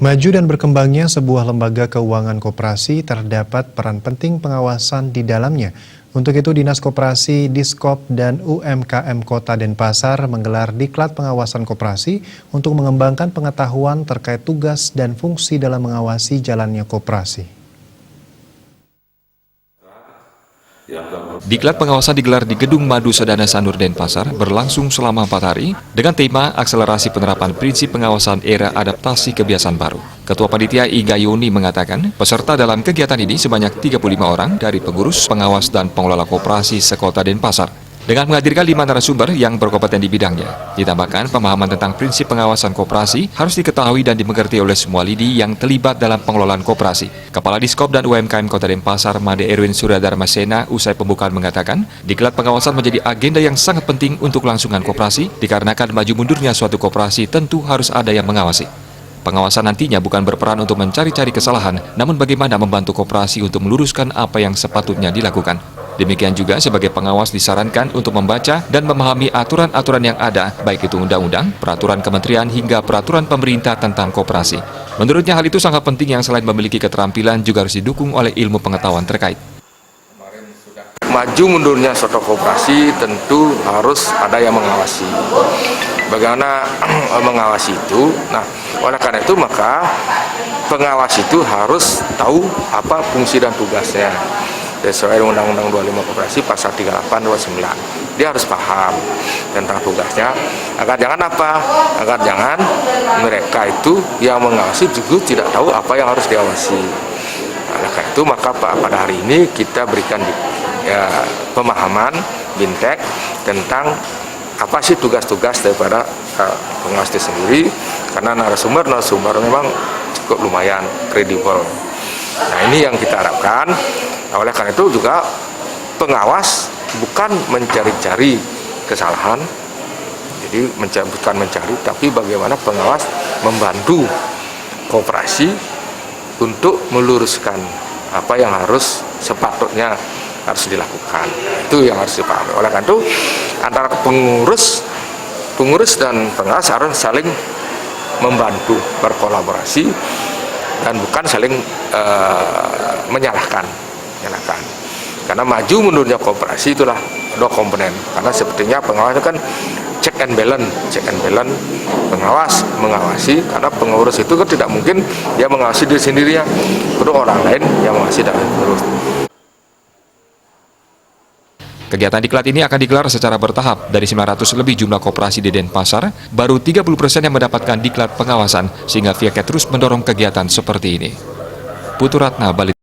Maju dan berkembangnya sebuah lembaga keuangan koperasi terdapat peran penting pengawasan di dalamnya. Untuk itu, Dinas Koperasi, Diskop, dan UMKM Kota Denpasar menggelar diklat pengawasan koperasi untuk mengembangkan pengetahuan terkait tugas dan fungsi dalam mengawasi jalannya koperasi. Diklat pengawasan digelar di Gedung Madu Sedana Sanur Denpasar berlangsung selama 4 hari dengan tema akselerasi penerapan prinsip pengawasan era adaptasi kebiasaan baru. Ketua Panitia Iga Yuni mengatakan peserta dalam kegiatan ini sebanyak 35 orang dari pengurus, pengawas, dan pengelola koperasi sekota Denpasar. Dengan menghadirkan 5 narasumber yang berkompeten di bidangnya, ditambahkan pemahaman tentang prinsip pengawasan koperasi harus diketahui dan dimengerti oleh semua lidi yang terlibat dalam pengelolaan koperasi. Kepala Diskop dan UMKM Kota Denpasar, Made Erwin Suradharma Sena, usai pembukaan mengatakan, diklat pengawasan menjadi agenda yang sangat penting untuk kelangsungan koperasi, dikarenakan maju mundurnya suatu koperasi tentu harus ada yang mengawasi. Pengawasan nantinya bukan berperan untuk mencari-cari kesalahan, namun bagaimana membantu koperasi untuk meluruskan apa yang sepatutnya dilakukan. Demikian juga sebagai pengawas disarankan untuk membaca dan memahami aturan-aturan yang ada, baik itu undang-undang, peraturan kementerian, hingga peraturan pemerintah tentang koperasi. Menurutnya hal itu sangat penting yang selain memiliki keterampilan juga harus didukung oleh ilmu pengetahuan terkait. Maju mundurnya suatu koperasi tentu harus ada yang mengawasi. Bagaimana mengawasi itu? Nah, oleh karena itu maka pengawas itu harus tahu apa fungsi dan tugasnya. Sesuai Undang-Undang 25 Koperasi pasal 38-29. Dia harus paham tentang tugasnya, agar jangan apa? Agar jangan mereka itu yang mengawasi juga tidak tahu apa yang harus diawasi. Oleh karena itu maka pada hari ini kita berikan pemahaman bintek tentang apa sih tugas-tugas daripada pengawas itu sendiri, karena narasumber memang cukup lumayan kredibel. Nah, ini yang kita harapkan. Oleh karena itu juga pengawas bukan mencari-cari kesalahan, jadi bukan mencari, tapi bagaimana pengawas membantu koperasi untuk meluruskan apa yang harus sepatutnya harus dilakukan. Itu yang harus dipahami. Oleh karena itu antara pengurus dan pengawas harus saling membantu, berkolaborasi, dan bukan saling menyalahkan. Karena maju mundurnya koperasi itulah dua komponen. Karena sepertinya pengawas itu kan check and balance, pengawas mengawasi, karena pengurus itu kan tidak mungkin dia mengawasi diri sendirinya, perlu orang lain yang mengawasi dan terus. Kegiatan diklat ini akan digelar secara bertahap. Dari 900 lebih jumlah koperasi di Denpasar, baru 30% yang mendapatkan diklat pengawasan, sehingga pihaknya terus mendorong kegiatan seperti ini. Putu Ratna, Bali.